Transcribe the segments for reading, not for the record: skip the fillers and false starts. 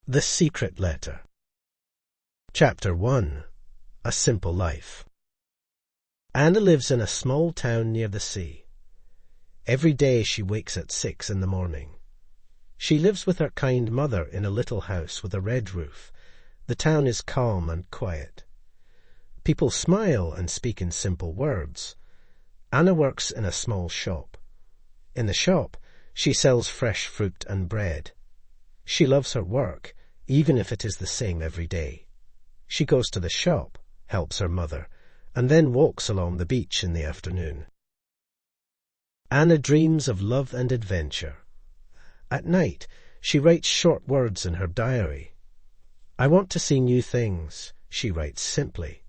The Secret Letter. Chapter 1. A Simple Life. Anna lives in a small town near the sea. Every day she wakes at 6 in the morning. She lives with her kind mother in a little house with a red roof. The town is calm and quiet. People smile and speak in simple words. Anna works in a small shop. In the shop, she sells fresh fruit and bread. She loves her work, even if it is the same every day. She goes to the shop, helps her mother, and then walks along the beach in the afternoon. Anna dreams of love and adventure. At night, she writes short words in her diary. I want to see new things, she writes simply.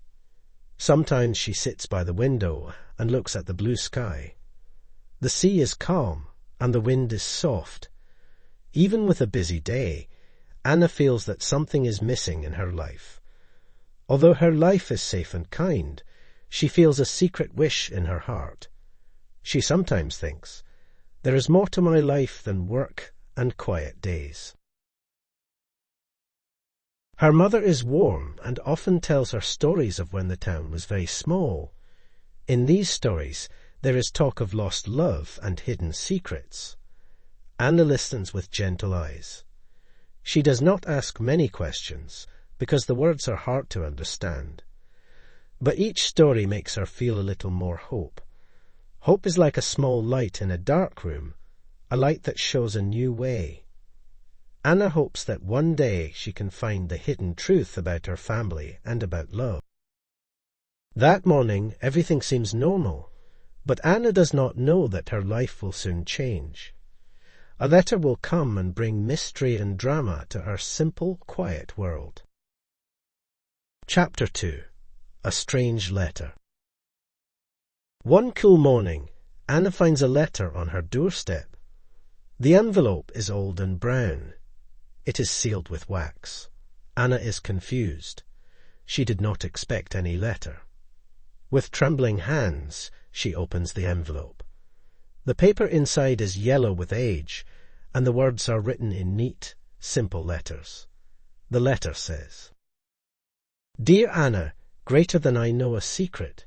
Sometimes she sits by the window and looks at the blue sky. The sea is calm, and the wind is soft. Even with a busy day, Anna feels that something is missing in her life. Although her life is safe and kind, she feels a secret wish in her heart. She sometimes thinks, there is more to my life than work and quiet days. Her mother is warm and often tells her stories of when the town was very small. In these stories, there is talk of lost love and hidden secrets. Anna listens with gentle eyes. She does not ask many questions, because the words are hard to understand. But each story makes her feel a little more hope. Hope is like a small light in a dark room, a light that shows a new way. Anna hopes that one day she can find the hidden truth about her family and about love. That morning, everything seems normal, but Anna does not know that her life will soon change. A letter will come and bring mystery and drama to our simple, quiet world. Chapter 2. A Strange Letter. One cool morning, Anna finds a letter on her doorstep. The envelope is old and brown. It is sealed with wax. Anna is confused. She did not expect any letter. With trembling hands, she opens the envelope. The paper inside is yellow with age, and the words are written in neat, simple letters. The letter says, Dear Anna, greater than I know a secret.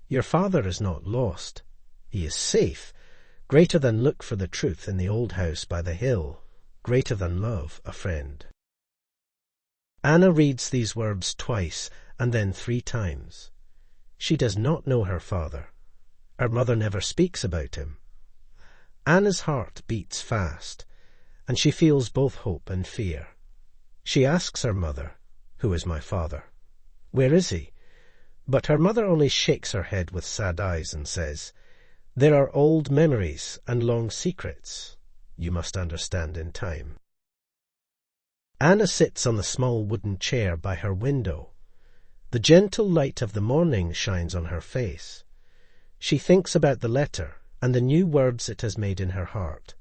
Your father is not lost. He is safe, greater than look for the truth in the old house by the hill, greater than love a friend. Anna reads these words twice and then 3 times. She does not know her father. Her mother never speaks about him. Anna's heart beats fast, and she feels both hope and fear. She asks her mother, Who is my father? Where is he? But her mother only shakes her head with sad eyes and says, There are old memories and long secrets. You must understand in time. Anna sits on the small wooden chair by her window. The gentle light of the morning shines on her face. She thinks about the letter and the new words it has made in her heart.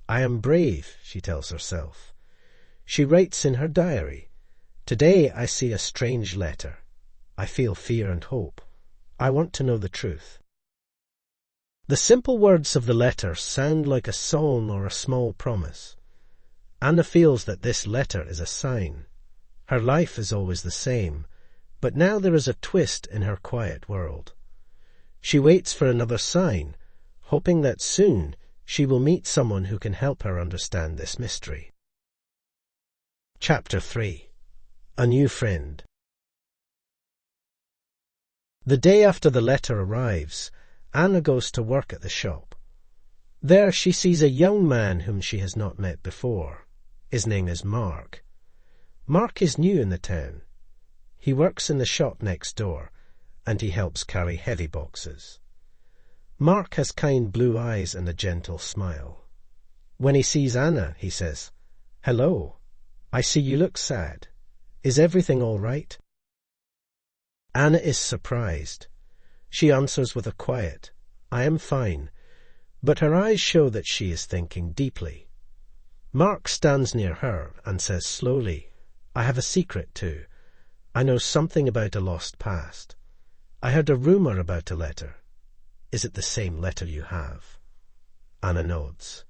I am brave, she tells herself. She writes in her diary, Today I see a strange letter. I feel fear and hope. I want to know the truth. The simple words of the letter sound like a song or a small promise. Anna feels that this letter is a sign. Her life is always the same, but now there is a twist in her quiet world. She waits for another sign, hoping that soon she will meet someone who can help her understand this mystery. Chapter 3. A New Friend. The day after the letter arrives, Anna goes to work at the shop. There she sees a young man whom she has not met before. His name is Mark. Mark is new in the town. He works in the shop next door, and he helps carry heavy boxes. Mark has kind blue eyes and a gentle smile. When he sees Anna, he says, Hello, I see you look sad. Is everything all right? Anna is surprised. She answers with a quiet, I am fine, but her eyes show that she is thinking deeply. Mark stands near her and says slowly, I have a secret too. I know something about a lost past. I heard a rumor about a letter. Is it the same letter you have? Anna nods.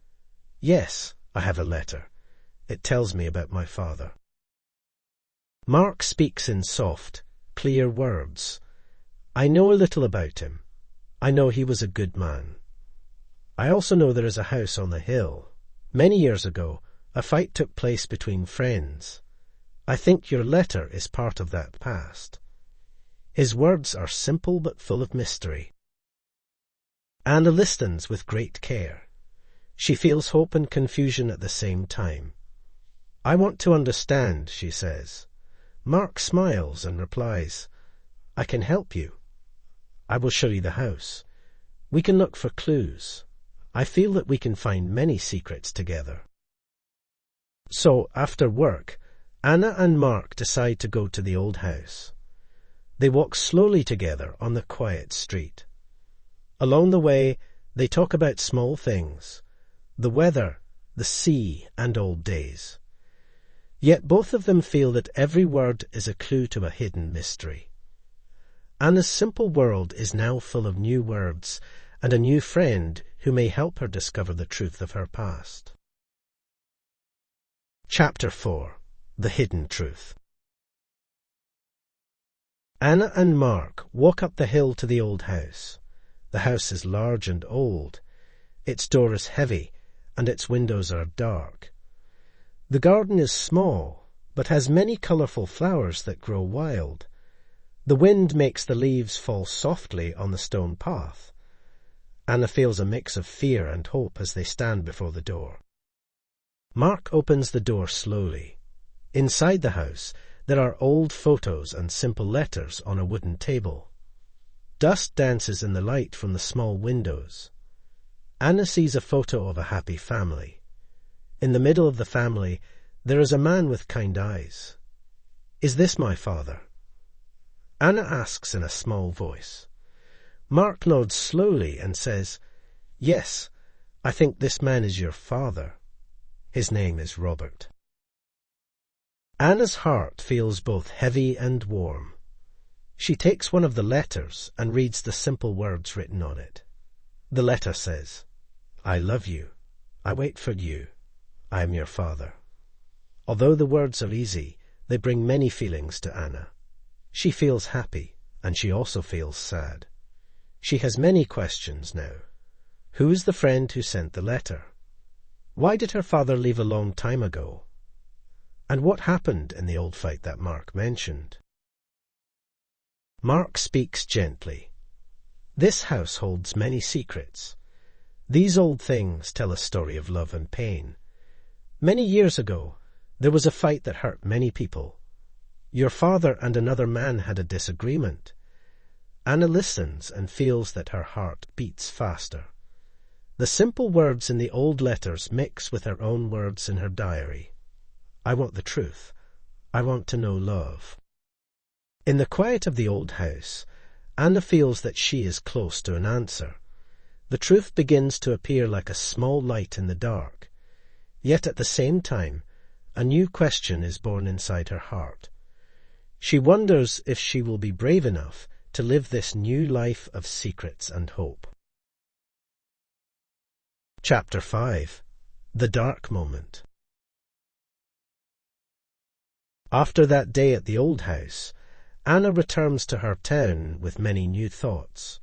Yes, I have a letter. It tells me about my father. Mark speaks in soft, clear words. I know a little about him. I know he was a good man. I also know there is a house on the hill. Many years ago, a fight took place between friends. I think your letter is part of that past. His words are simple but full of mystery. Anna listens with great care. She feels hope and confusion at the same time. I want to understand, she says. Mark smiles and replies, I can help you. I will show you the house. We can look for clues. I feel that we can find many secrets together. So, after work, Anna and Mark decide to go to the old house. They walk slowly together on the quiet street. Along the way, they talk about small things, the weather, the sea, and old days. Yet both of them feel that every word is a clue to a hidden mystery. Anna's simple world is now full of new words and a new friend who may help her discover the truth of her past. Chapter 4. The Hidden Truth. Anna and Mark walk up the hill to the old house. The house is large and old. Its door is heavy, and its windows are dark. The garden is small, but has many colourful flowers that grow wild. The wind makes the leaves fall softly on the stone path. Anna feels a mix of fear and hope as they stand before the door. Mark opens the door slowly. Inside the house, there are old photos and simple letters on a wooden table. Dust dances in the light from the small windows. Anna sees a photo of a happy family. In the middle of the family, there is a man with kind eyes. Is this my father? Anna asks in a small voice. Mark nods slowly and says, Yes, I think this man is your father. His name is Robert. Anna's heart feels both heavy and warm. She takes one of the letters and reads the simple words written on it. The letter says, I love you. I wait for you. I am your father. Although the words are easy, they bring many feelings to Anna. She feels happy, and she also feels sad. She has many questions now. Who is the friend who sent the letter? Why did her father leave a long time ago? And what happened in the old fight that Mark mentioned? Mark speaks gently. This house holds many secrets. These old things tell a story of love and pain. Many years ago, there was a fight that hurt many people. Your father and another man had a disagreement. Anna listens and feels that her heart beats faster. The simple words in the old letters mix with her own words in her diary. I want the truth. I want to know love. In the quiet of the old house, Anna feels that she is close to an answer. The truth begins to appear like a small light in the dark. Yet at the same time, a new question is born inside her heart. She wonders if she will be brave enough to live this new life of secrets and hope. Chapter 5. The Dark Moment. After that day at the old house, Anna returns to her town with many new thoughts.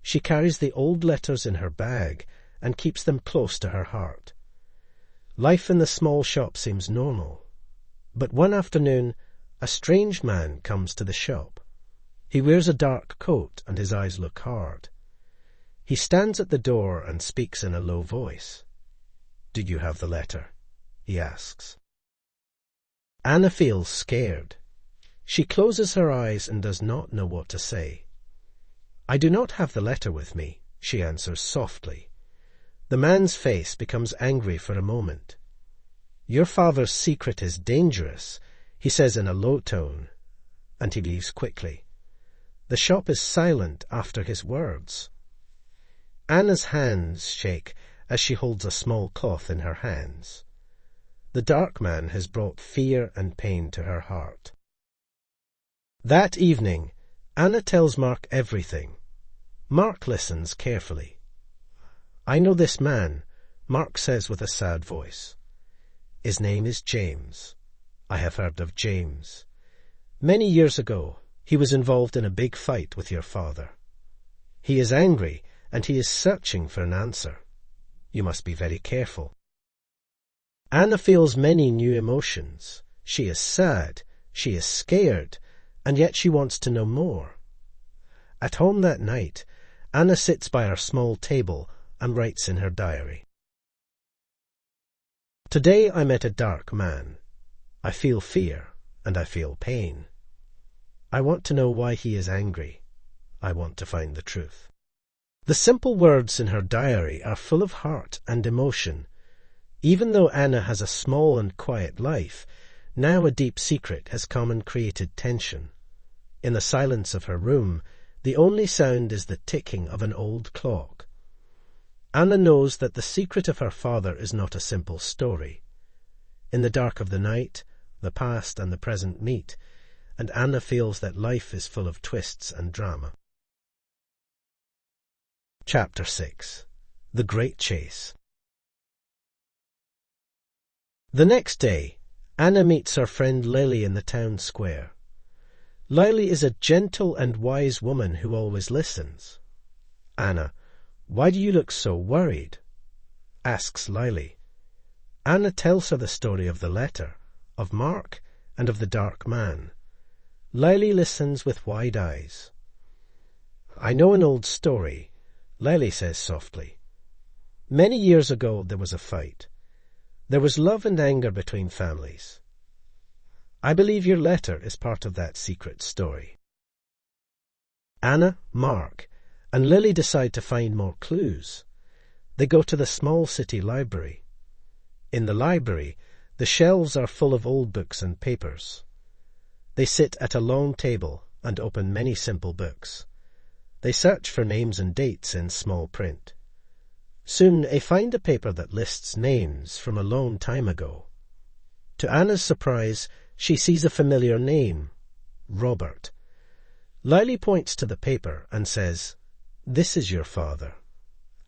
She carries the old letters in her bag and keeps them close to her heart. Life in the small shop seems normal. But one afternoon, a strange man comes to the shop. He wears a dark coat and his eyes look hard. He stands at the door and speaks in a low voice. Do you have the letter? He asks. Anna feels scared. She closes her eyes and does not know what to say. I do not have the letter with me, she answers softly. The man's face becomes angry for a moment. Your father's secret is dangerous, he says in a low tone, and he leaves quickly. The shop is silent after his words. Anna's hands shake as she holds a small cloth in her hands. The dark man has brought fear and pain to her heart. That evening, Anna tells Mark everything. Mark listens carefully. I know this man, Mark says with a sad voice. His name is James. I have heard of James. Many years ago, he was involved in a big fight with your father. He is angry, and he is searching for an answer. You must be very careful. Anna feels many new emotions. She is sad, she is scared, and yet she wants to know more. At home that night, Anna sits by her small table and writes in her diary. Today I met a dark man. I feel fear, and I feel pain. I want to know why he is angry. I want to find the truth. The simple words in her diary are full of heart and emotion. Even though Anna has a small and quiet life, now a deep secret has come and created tension. In the silence of her room, the only sound is the ticking of an old clock. Anna knows that the secret of her father is not a simple story. In the dark of the night, the past and the present meet, and Anna feels that life is full of twists and drama. Chapter 6. The Great Chase. The next day, Anna meets her friend Lily in the town square. Lily is a gentle and wise woman who always listens. Anna, why do you look so worried? Asks Lily. Anna tells her the story of the letter, of Mark, and of the dark man. Lily listens with wide eyes. I know an old story, Lily says softly. Many years ago there was a fight. There was love and anger between families. I believe your letter is part of that secret story. Anna, Mark, and Lily decide to find more clues. They go to the small city library. In the library, the shelves are full of old books and papers. They sit at a long table and open many simple books. They search for names and dates in small print. Soon they find a paper that lists names from a long time ago. To Anna's surprise, she sees a familiar name, Robert. Lily points to the paper and says, "This is your father."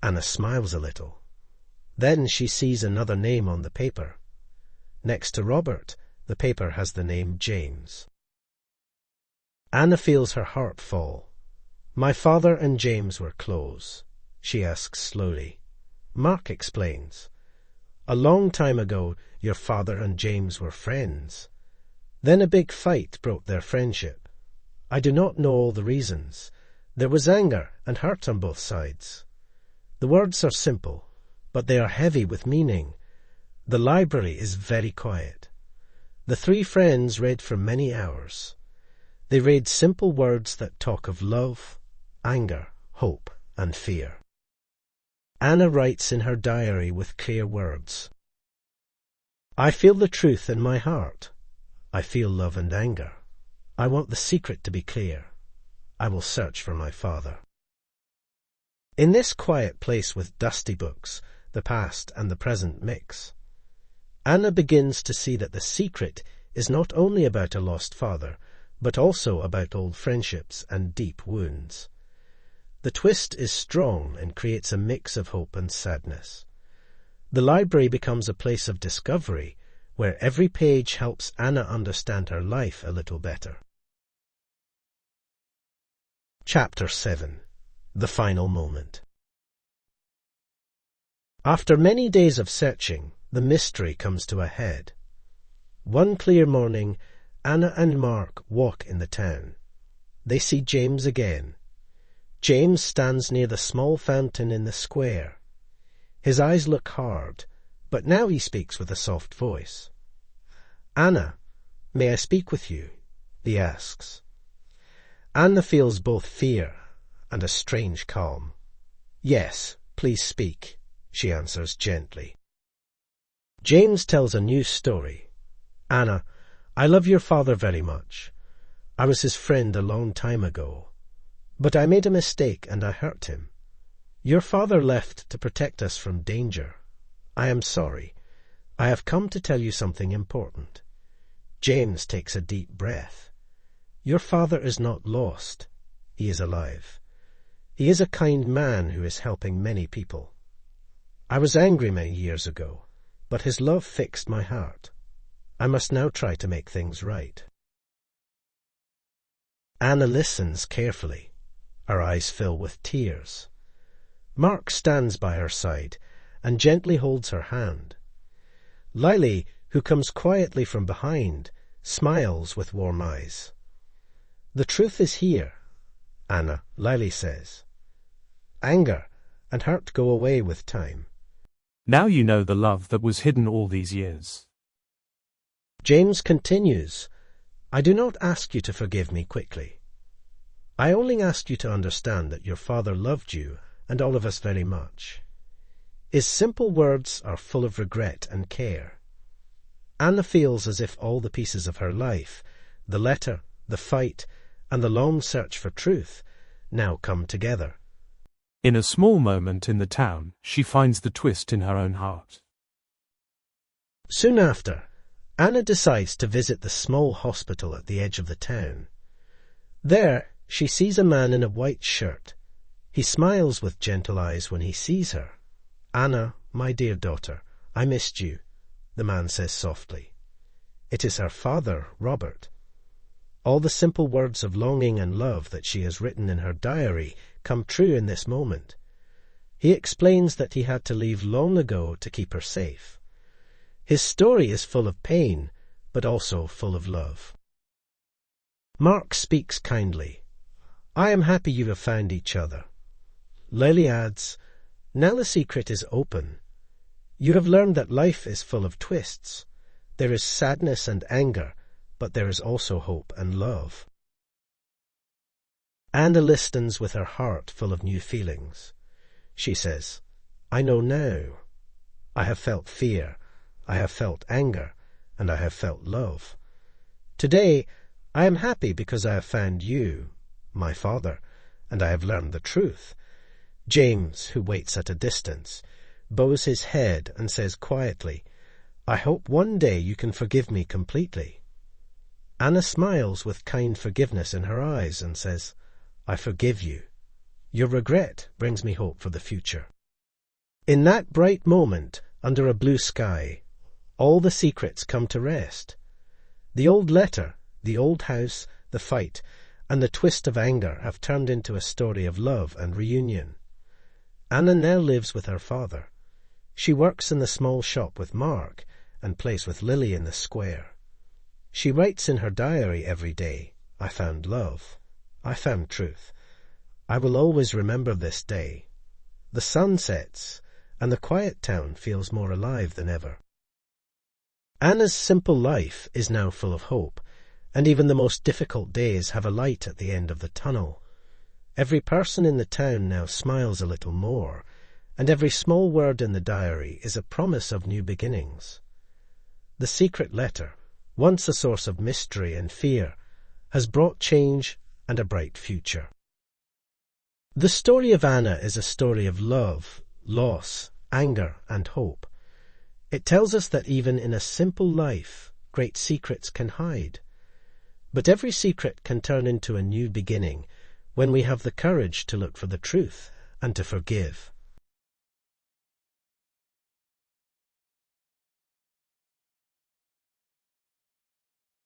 Anna smiles a little. Then she sees another name on the paper. Next to Robert, the paper has the name James. Anna feels her heart fall. My father and James were close. She asks slowly. Mark explains. A long time ago, your father and James were friends. Then a big fight broke their friendship. I do not know all the reasons. There was anger and hurt on both sides. The words are simple, but they are heavy with meaning. The library is very quiet. The three friends read for many hours. They read simple words that talk of love, anger, hope, and fear. Anna writes in her diary with clear words. I feel the truth in my heart. I feel love and anger. I want the secret to be clear. I will search for my father. In this quiet place with dusty books, the past and the present mix, Anna begins to see that the secret is not only about a lost father, but also about old friendships and deep wounds. The twist is strong and creates a mix of hope and sadness. The library becomes a place of discovery, where every page helps Anna understand her life a little better. Chapter 7. The Final Moment. After many days of searching, the mystery comes to a head. One clear morning, Anna and Mark walk in the town. They see James again. James stands near the small fountain in the square. His eyes look hard, but now he speaks with a soft voice. Anna, may I speak with you? He asks. Anna feels both fear and a strange calm. Yes, please speak, she answers gently. James tells a new story. Anna, I love your father very much. I was his friend a long time ago. But I made a mistake and I hurt him. Your father left to protect us from danger. I am sorry. I have come to tell you something important. James takes a deep breath. Your father is not lost. He is alive. He is a kind man who is helping many people. I was angry many years ago. but his love fixed my heart. I must now try to make things right. Anna listens carefully. Her eyes fill with tears. Mark stands by her side and gently holds her hand. Lily, who comes quietly from behind, smiles with warm eyes. The truth is here, Anna, Lily says. Anger and hurt go away with time. Now you know the love that was hidden all these years. James continues, I do not ask you to forgive me quickly. I only ask you to understand that your father loved you and all of us very much. His simple words are full of regret and care. Anna feels as if all the pieces of her life, the letter, the fight, and the long search for truth, now come together. In a small moment in the town, she finds the twist in her own heart. Soon after, Anna decides to visit the small hospital at the edge of the town. There, she sees a man in a white shirt. He smiles with gentle eyes when he sees her. Anna, my dear daughter, I missed you, the man says softly. It is her father, Robert. All the simple words of longing and love that she has written in her diary come true in this moment. He explains that he had to leave long ago to keep her safe. His story is full of pain, but also full of love. Mark speaks kindly. I am happy you have found each other. Lily adds, now the secret is open. You have learned that life is full of twists. There is sadness and anger, but there is also hope and love. Anna listens with her heart full of new feelings. She says, I know now. I have felt fear, I have felt anger, and I have felt love. Today, I am happy because I have found you, my father, and I have learned the truth. James, who waits at a distance, bows his head and says quietly, I hope one day you can forgive me completely. Anna smiles with kind forgiveness in her eyes and says, I forgive you. Your regret brings me hope for the future. In that bright moment, under a blue sky, all the secrets come to rest. The old letter, the old house, the fight, and the twist of anger have turned into a story of love and reunion. Anna now lives with her father. She works in the small shop with Mark and plays with Lily in the square. She writes in her diary every day, I found love. I found truth. I will always remember this day. The sun sets, and the quiet town feels more alive than ever. Anna's simple life is now full of hope, and even the most difficult days have a light at the end of the tunnel. Every person in the town now smiles a little more, and every small word in the diary is a promise of new beginnings. The secret letter, once a source of mystery and fear, has brought change and a bright future. The story of Anna is a story of love, loss, anger, and hope. It tells us that even in a simple life, great secrets can hide. But every secret can turn into a new beginning when we have the courage to look for the truth and to forgive.